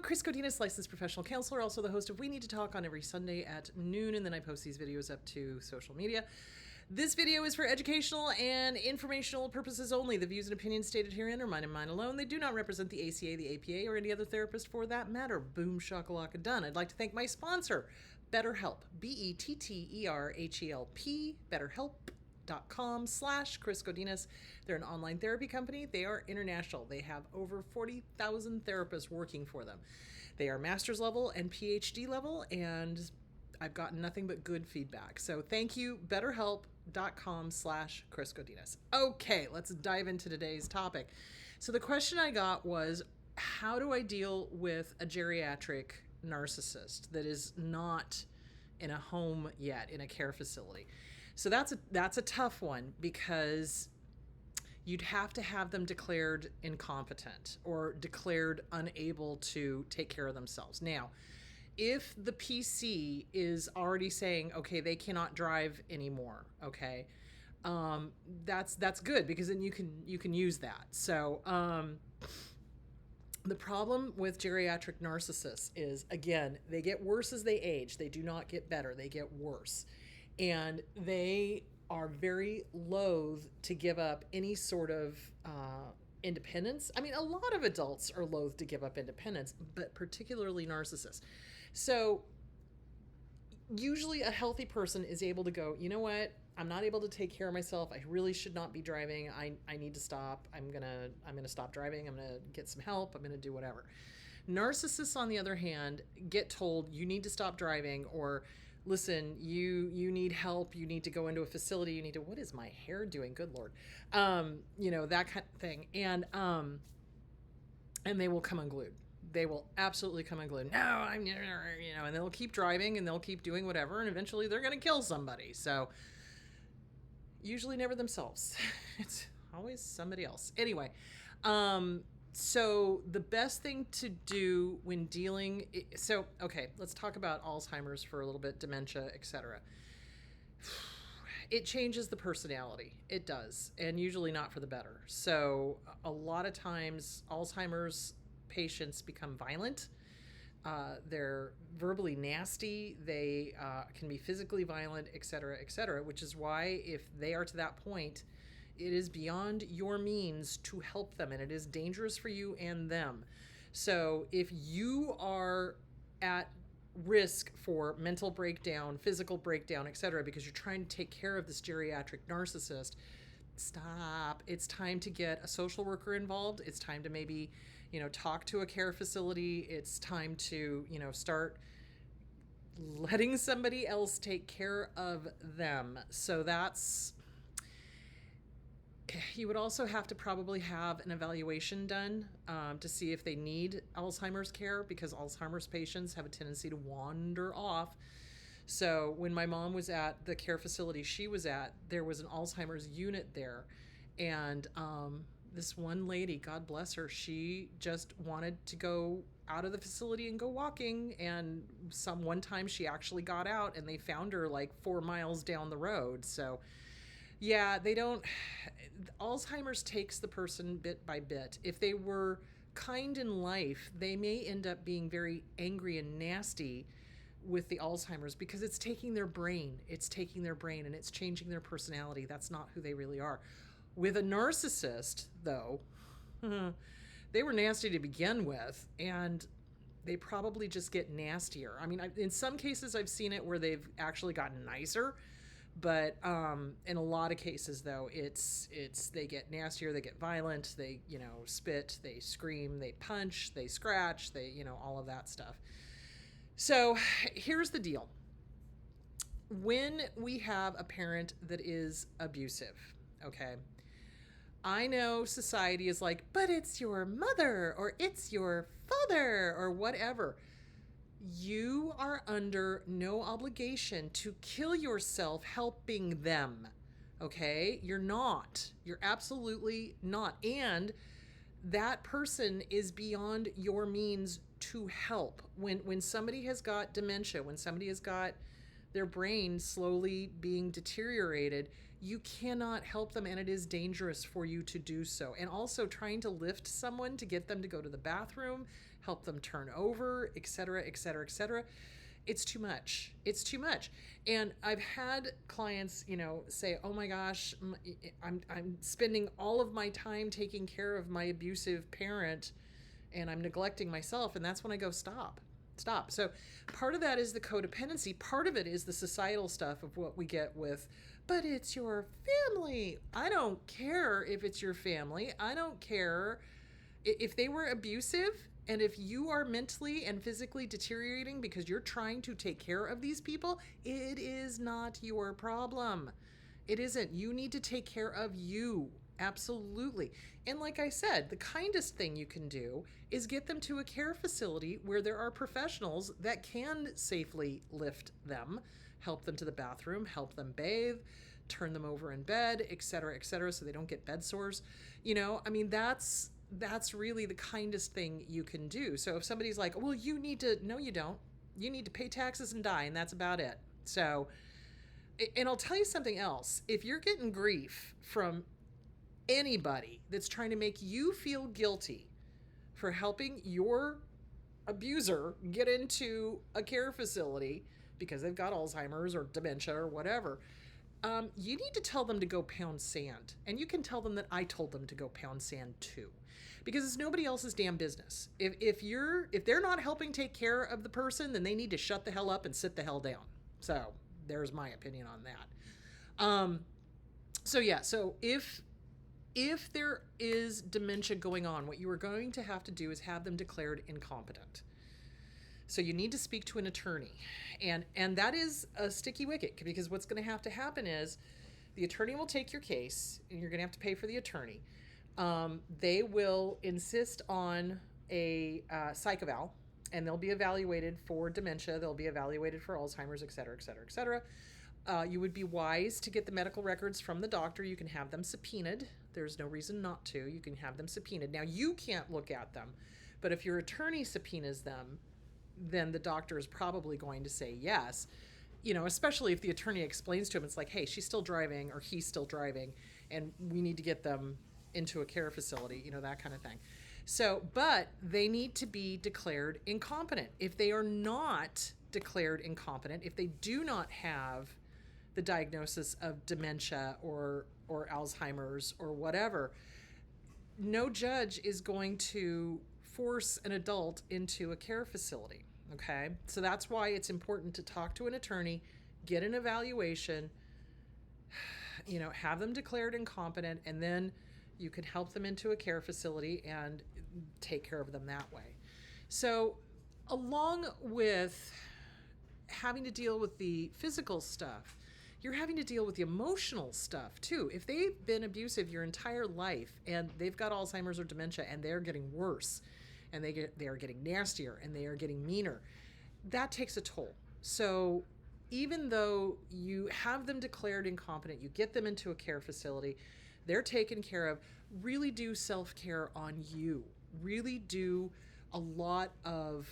Chris Godinez, licensed professional counselor, also the host of We Need to Talk on every Sunday at noon, and then I post these videos up to social media. This video is for educational and informational purposes only. The views and opinions stated herein are mine and mine alone. They do not represent the ACA, the APA, or any other therapist for that matter. Boom, shakalaka, done. I'd like to thank my sponsor, BetterHelp, BetterHelp, BetterHelp.com/Chris Godinez. They're an online therapy company. They are international. They have over 40,000 therapists working for them. They are master's level and PhD level, and I've gotten nothing but good feedback. So thank you, BetterHelp.com/Chris Godinez. Okay, let's dive into today's topic. So the question I got was, how do I deal with a geriatric narcissist that is not in a home yet, in a care facility? So that's a tough one, because you'd have to have them declared incompetent or declared unable to take care of themselves. Now, if the PC is already saying, okay, they cannot drive anymore, okay, that's good, because then you can use that. So the problem with geriatric narcissists is, again, they get worse as they age. They do not get better. They get worse. And they are very loath to give up any sort of independence. I mean, a lot of adults are loath to give up independence, but particularly narcissists. So usually a healthy person is able to go, you know what? I'm not able to take care of myself. I really should not be driving. I need to stop. I'm gonna stop driving. I'm gonna get some help. I'm gonna do whatever. Narcissists, on the other hand, get told you need to stop driving, or listen, you need help. You need to go into a facility. You need to, what is my hair doing? Good Lord. That kind of thing. And they will come unglued. They will absolutely come unglued. No, and they'll keep driving and they'll keep doing whatever. And eventually they're going to kill somebody. So usually never themselves. It's always somebody else. Anyway, so the best thing to do when dealing, okay, let's talk about Alzheimer's for a little bit, dementia, etc. It changes the personality. It does, and usually not for the better. So a lot of times Alzheimer's patients become violent. They're verbally nasty. They can be physically violent, etc., which is why, if they are to that point, it is beyond your means to help them, and it is dangerous for you and them. So if you are at risk for mental breakdown, physical breakdown, etc., because you're trying to take care of this geriatric narcissist, stop. It's time to get a social worker involved. It's time to maybe, talk to a care facility. It's time to, start letting somebody else take care of them. So you would also have to probably have an evaluation done to see if they need Alzheimer's care, because Alzheimer's patients have a tendency to wander off. So when my mom was at the care facility she was at, there was an Alzheimer's unit there. And this one lady, God bless her, she just wanted to go out of the facility and go walking. And one time she actually got out and they found her like 4 miles down the road. So yeah, Alzheimer's takes the person bit by bit. If they were kind in life, they may end up being very angry and nasty with the Alzheimer's, because it's taking their brain. It's taking their brain and it's changing their personality. That's not who they really are. With a narcissist, though, they were nasty to begin with, and they probably just get nastier. I mean, in some cases I've seen it where they've actually gotten nicer. But in a lot of cases, though, it's they get nastier, they get violent, they, spit, they scream, they punch, they scratch, they, all of that stuff. So here's the deal. When we have a parent that is abusive, okay, I know society is like, but it's your mother or it's your father or whatever. You are under no obligation to kill yourself helping them, okay? You're not. You're absolutely not. And that person is beyond your means to help. When somebody has got dementia, when somebody has got their brain slowly being deteriorated, you cannot help them, and it is dangerous for you to do so. And also trying to lift someone to get them to go to the bathroom, help them turn over, etc., etc., etc. It's too much. It's too much. And I've had clients, say, "Oh my gosh, I'm spending all of my time taking care of my abusive parent, and I'm neglecting myself." And that's when I go, stop. So part of that is the codependency. Part of it is the societal stuff of what we get with, but it's your family. I don't care if it's your family. I don't care if they were abusive. And if you are mentally and physically deteriorating because you're trying to take care of these people, it is not your problem. It isn't. You need to take care of you. Absolutely. And like I said, the kindest thing you can do is get them to a care facility where there are professionals that can safely lift them, help them to the bathroom, help them bathe, turn them over in bed, et cetera, so they don't get bed sores. That's really the kindest thing you can do. So if somebody's like, "Well, no, you don't. You need to pay taxes and die, and that's about it." So, and I'll tell you something else. If you're getting grief from anybody that's trying to make you feel guilty for helping your abuser get into a care facility because they've got Alzheimer's or dementia or whatever, you need to tell them to go pound sand. And you can tell them that I told them to go pound sand too, because it's nobody else's damn business. If they're not helping take care of the person, then they need to shut the hell up and sit the hell down. So there's my opinion on that. So if there is dementia going on, what you are going to have to do is have them declared incompetent. So you need to speak to an attorney. And that is a sticky wicket, because what's going to have to happen is the attorney will take your case, and you're going to have to pay for the attorney. They will insist on a psych eval, and they'll be evaluated for dementia. They'll be evaluated for Alzheimer's, et cetera, et cetera, et cetera. You would be wise to get the medical records from the doctor. You can have them subpoenaed. There's no reason not to. You can have them subpoenaed. Now, you can't look at them, but if your attorney subpoenas them, then the doctor is probably going to say yes, especially if the attorney explains to him, it's like, "Hey, she's still driving or he's still driving, and we need to get them into a care facility," that kind of thing. So, but they need to be declared incompetent. If they are not declared incompetent, if they do not have the diagnosis of dementia or Alzheimer's or whatever, no judge is going to force an adult into a care facility. Okay? So that's why it's important to talk to an attorney, get an evaluation, have them declared incompetent, and then you can help them into a care facility and take care of them that way. So along with having to deal with the physical stuff, you're having to deal with the emotional stuff too. If they've been abusive your entire life and they've got Alzheimer's or dementia and they're getting worse and they are getting nastier and they are getting meaner, that takes a toll. So even though you have them declared incompetent, you get them into a care facility, they're taken care of, really do self-care on you. Really do a lot of,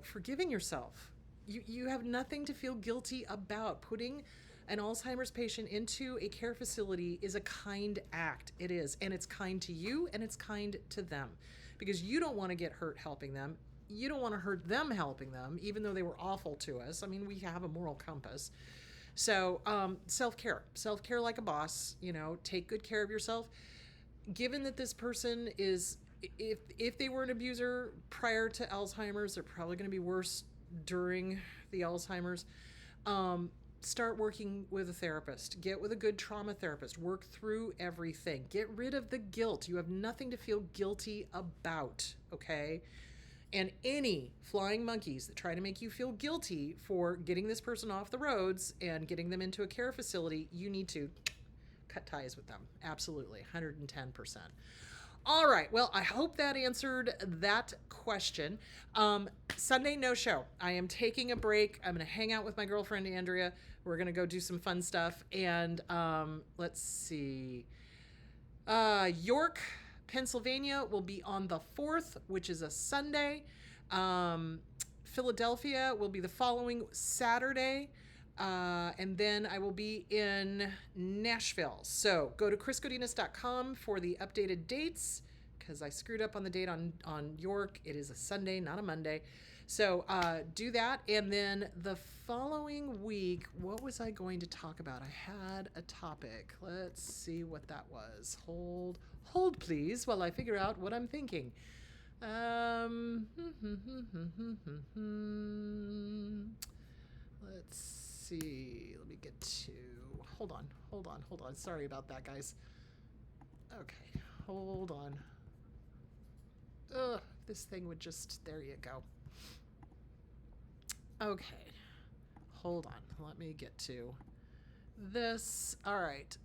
forgiving yourself. You have nothing to feel guilty about. Putting an Alzheimer's patient into a care facility is a kind act. It is. And it's kind to you and it's kind to them, because you don't want to get hurt helping them. You don't want to hurt them helping them, even though they were awful to us. I mean, we have a moral compass. So self-care like a boss, take good care of yourself. Given that this person is, if they were an abuser prior to Alzheimer's, they're probably going to be worse during the Alzheimer's. Start working with a therapist. Get with a good trauma therapist. Work through everything. Get rid of the guilt. You have nothing to feel guilty about, okay? And any flying monkeys that try to make you feel guilty for getting this person off the roads and getting them into a care facility, you need to cut ties with them. Absolutely, 110%. All right, well, I hope that answered that question. Sunday, no show. I am taking a break. I'm going to hang out with my girlfriend, Andrea. We're going to go do some fun stuff. And let's see. York, Pennsylvania will be on the 4th, which is a Sunday. Philadelphia will be the following Saturday. And then I will be in Nashville. So go to chrisgodinez.com for the updated dates, because I screwed up on the date on York. It is a Sunday, not a Monday. So do that. And then the following week, what was I going to talk about? I had a topic. Let's see what that was. Hold please, while I figure out what I'm thinking. Let's see. Let me get to. Hold on. Sorry about that, guys. Okay, hold on. Ugh, this thing would just. There you go. Okay, hold on. Let me get to this. All right.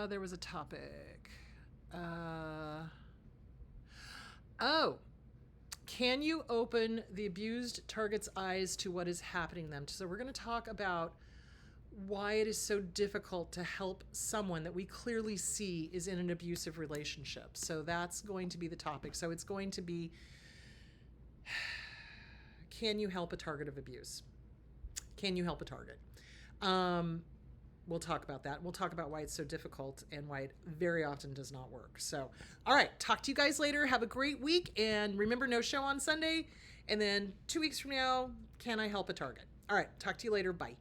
There was a topic. Oh. Can you open the abused target's eyes to what is happening to them? So we're going to talk about why it is so difficult to help someone that we clearly see is in an abusive relationship. So that's going to be the topic. So it's going to be, can you help a target of abuse? Can you help a target? We'll talk about that. We'll talk about why it's so difficult and why it very often does not work. So, all right, talk to you guys later. Have a great week. And remember, no show on Sunday. And then 2 weeks from now, can I help a target? All right, talk to you later. Bye.